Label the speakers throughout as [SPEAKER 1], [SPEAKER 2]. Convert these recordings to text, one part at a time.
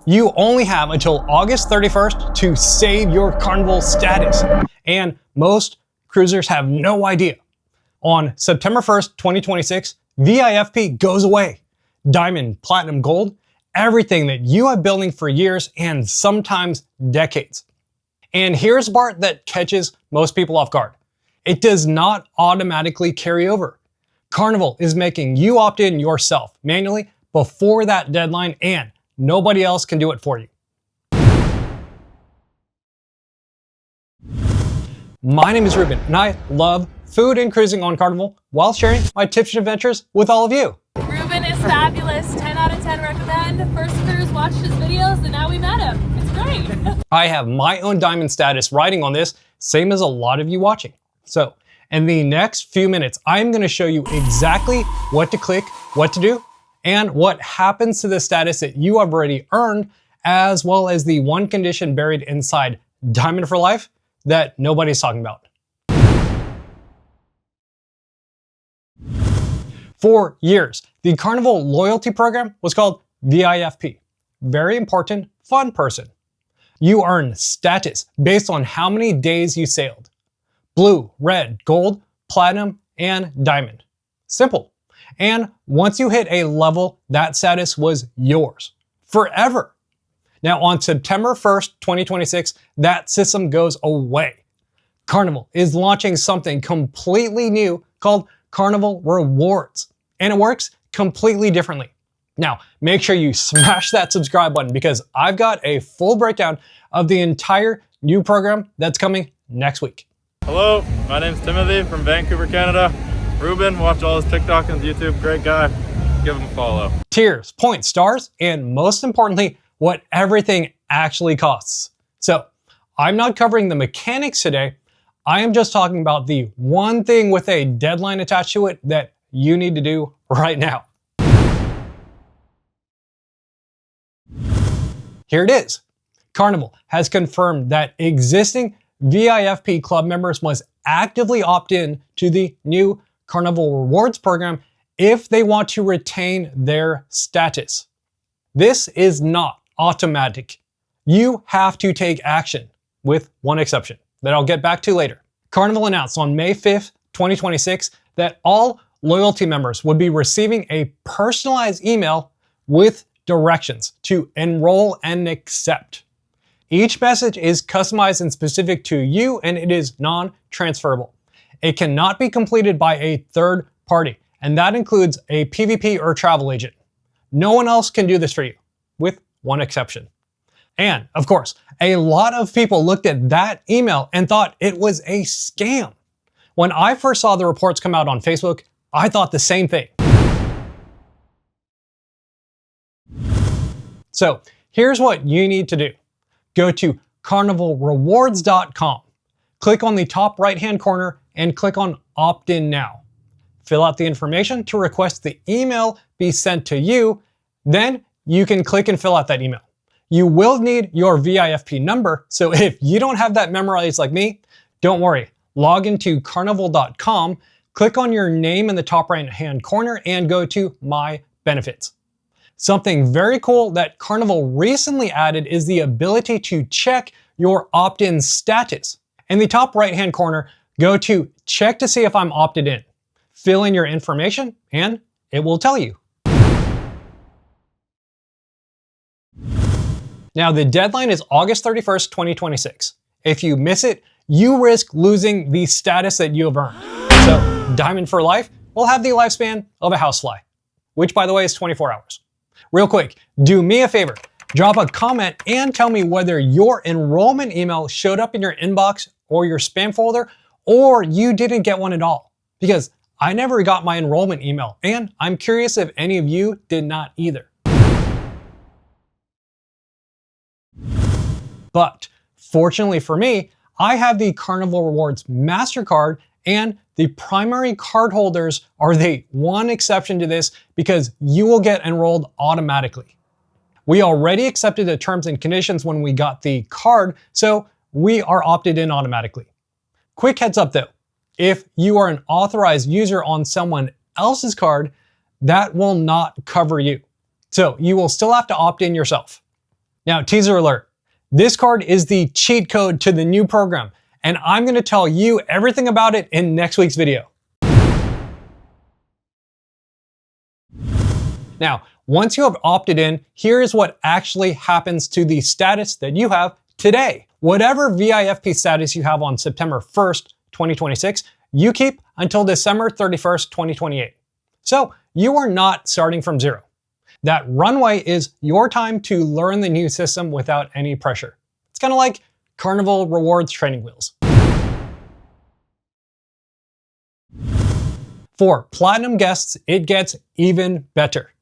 [SPEAKER 1] You only have until August 31st to save your Carnival status, and most cruisers have no idea. On September 1st, 2026, VIFP goes away. Diamond, Platinum, Gold, everything that you have building for years and sometimes decades. And here's the part that catches most people off guard. It does not automatically carry over. Carnival is making you opt in yourself manually before that deadline, and nobody else can do it for you. My name is Ruben, and I love food and cruising on Carnival while sharing my tips and adventures with all of you.
[SPEAKER 2] Ruben is fabulous. 10 out of 10 recommend. First cruise, watched his videos, and now we met him. It's great.
[SPEAKER 1] I have my own diamond status riding on this, same as a lot of you watching. So, in the next few minutes, I'm going to show you exactly what to click, what to do, and what happens to the status that you have already earned, as well as the one condition buried inside Diamond for Life that nobody's talking about. For years, the Carnival loyalty program was called VIFP. Very important, fun person. You earn status based on how many days you sailed. Blue, red, gold, platinum, and diamond. Simple. And once you hit a level, that status was yours forever. Now on September 1st, 2026, that system goes away. Carnival is launching something completely new called Carnival Rewards, and it works completely differently. Now, make sure you smash that subscribe button because I've got a full breakdown of the entire new program that's coming next week.
[SPEAKER 3] Hello, my name's Timothy from Vancouver, Canada. Ruben, watch all his TikTok and YouTube, great guy. Give him a follow.
[SPEAKER 1] Tiers, points, stars, and most importantly, what everything actually costs. So, I'm not covering the mechanics today. I am just talking about the one thing with a deadline attached to it that you need to do right now. Here it is. Carnival has confirmed that existing VIFP club members must actively opt in to the new Carnival Rewards program if they want to retain their status. This is not automatic. You have to take action, with one exception that I'll get back to later. Carnival announced on May 5th, 2026 that all loyalty members would be receiving a personalized email with directions to enroll and accept. Each message is customized and specific to you, and it is non-transferable. It cannot be completed by a third party, and that includes a PVP or travel agent. No one else can do this for you, with one exception. And of course, a lot of people looked at that email and thought it was a scam. When I first saw the reports come out on Facebook, I thought the same thing. So here's what you need to do. Go to carnivalrewards.com. Click on the top right-hand corner and click on Opt-in Now. Fill out the information to request the email be sent to you. Then you can click and fill out that email. You will need your VIFP number, so if you don't have that memorized like me, don't worry. Log into carnival.com, click on your name in the top right-hand corner and go to My Benefits. Something very cool that Carnival recently added is the ability to check your opt-in status. In the top right-hand corner, go to Check to see if I'm opted in. Fill in your information and it will tell you. Now the deadline is August 31st, 2026. If you miss it, you risk losing the status that you have earned. So Diamond for Life will have the lifespan of a housefly, which by the way is 24 hours. Real quick, do me a favor, drop a comment and tell me whether your enrollment email showed up in your inbox or your spam folder, or you didn't get one at all. Because I never got my enrollment email, and I'm curious if any of you did not either. But fortunately for me, I have the Carnival Rewards Mastercard, and the primary card holders are the one exception to this because you will get enrolled automatically. We already accepted the terms and conditions when we got the card, so we are opted in automatically. Quick heads up though, if you are an authorized user on someone else's card, that will not cover you. So you will still have to opt in yourself. Now, teaser alert. This card is the cheat code to the new program, and I'm going to tell you everything about it in next week's video. Now, once you have opted in, here is what actually happens to the status that you have today. Whatever VIFP status you have on September 1st, 2026, you keep until December 31st, 2028. So you are not starting from zero. That runway is your time to learn the new system without any pressure. It's kind of like Carnival Rewards training wheels. For Platinum guests, it gets even better.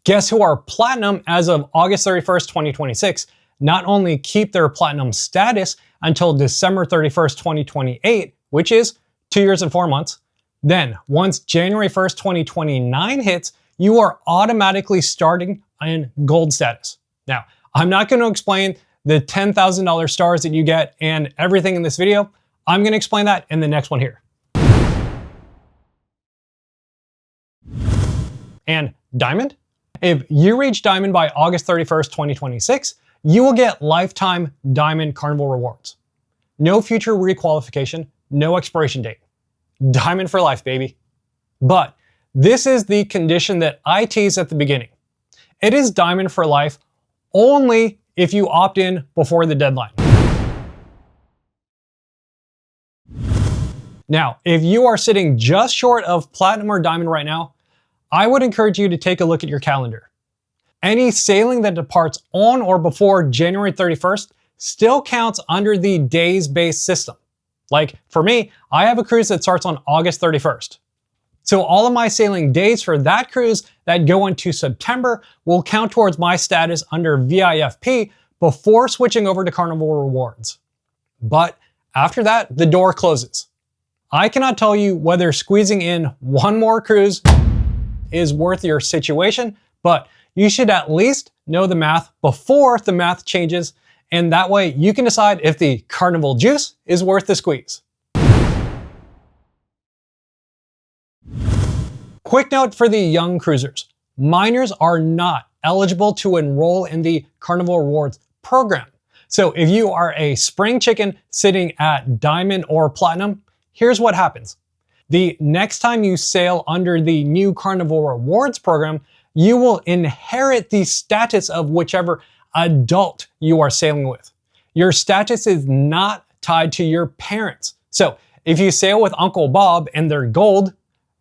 [SPEAKER 1] Guests who are Platinum as of August 31st, 2026, not only keep their Platinum status until December 31st, 2028, which is 2 years and 4 months, then once January 1st, 2029 hits, you are automatically starting in Gold status. Now, I'm not going to explain the $10,000 stars that you get and everything in this video. I'm going to explain that in the next one here. And Diamond? If you reach Diamond by August 31st, 2026, you will get lifetime Diamond Carnival Rewards. No future requalification, no expiration date. Diamond for life, baby. But this is the condition that I teased at the beginning. It is Diamond for life only if you opt in before the deadline. Now, if you are sitting just short of Platinum or Diamond right now, I would encourage you to take a look at your calendar. Any sailing that departs on or before January 31st still counts under the days-based system. Like for me, I have a cruise that starts on August 31st. So all of my sailing days for that cruise that go into September will count towards my status under VIFP before switching over to Carnival Rewards. But after that, the door closes. I cannot tell you whether squeezing in one more cruise is worth your situation, but you should at least know the math before the math changes, and that way you can decide if the Carnival juice is worth the squeeze. Quick note for the young cruisers. Minors are not eligible to enroll in the Carnival Rewards program. So if you are a spring chicken sitting at Diamond or Platinum, here's what happens. The next time you sail under the new Carnival Rewards program, you will inherit the status of whichever adult you are sailing with. Your status is not tied to your parents. So if you sail with Uncle Bob and they're gold,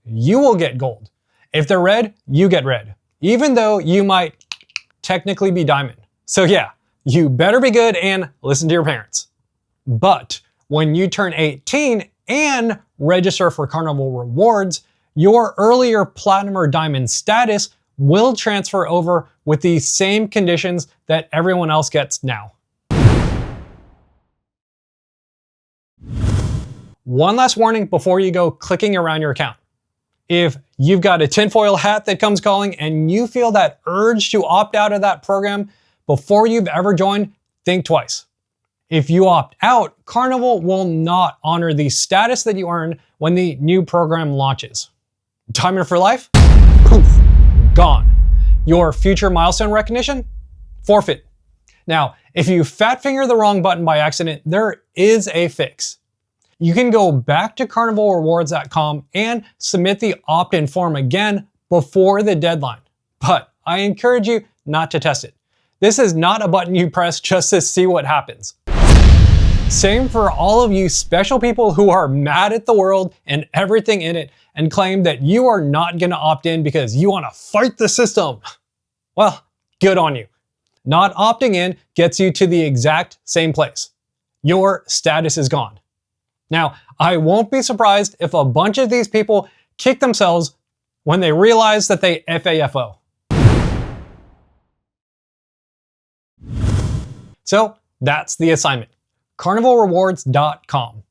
[SPEAKER 1] you will get gold. If they're red, you get red, even though you might technically be Diamond. So yeah, you better be good and listen to your parents. But when you turn 18 and register for Carnival Rewards, your earlier Platinum or Diamond status will transfer over with the same conditions that everyone else gets now. One last warning before you go clicking around your account. If you've got a tinfoil hat that comes calling and you feel that urge to opt out of that program before you've ever joined, think twice. If you opt out, Carnival will not honor the status that you earned when the new program launches. Diamond for life? Poof, gone. Your future milestone recognition? Forfeit. Now, if you fat finger the wrong button by accident, there is a fix. You can go back to carnivalrewards.com and submit the opt-in form again before the deadline. But I encourage you not to test it. This is not a button you press just to see what happens. Same for all of you special people who are mad at the world and everything in it and claim that you are not going to opt in because you want to fight the system. Well, good on you. Not opting in gets you to the exact same place. Your status is gone. Now, I won't be surprised if a bunch of these people kick themselves when they realize that they FAFO. So that's the assignment. CarnivalRewards.com.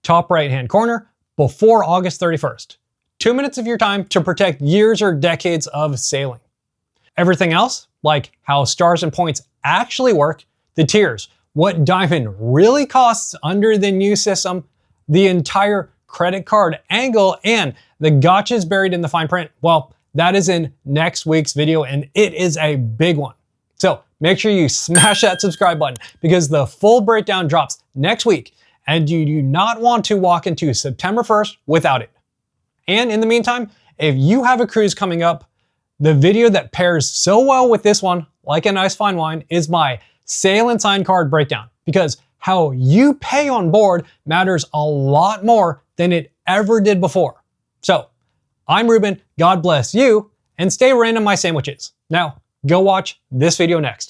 [SPEAKER 1] Top right-hand corner, before August 31st. 2 minutes of your time to protect years or decades of sailing. Everything else, like how stars and points actually work, the tiers, what Diamond really costs under the new system, the entire credit card angle, and the gotchas buried in the fine print, well, that is in next week's video, and it is a big one. So make sure you smash that subscribe button because the full breakdown drops next week and you do not want to walk into September 1st without it. And in the meantime, if you have a cruise coming up, the video that pairs so well with this one, like a nice fine wine, is my sail and sign card breakdown, because how you pay on board matters a lot more than it ever did before. So, I'm Ruben, God bless you, and stay random my sandwiches. Now, go watch this video next.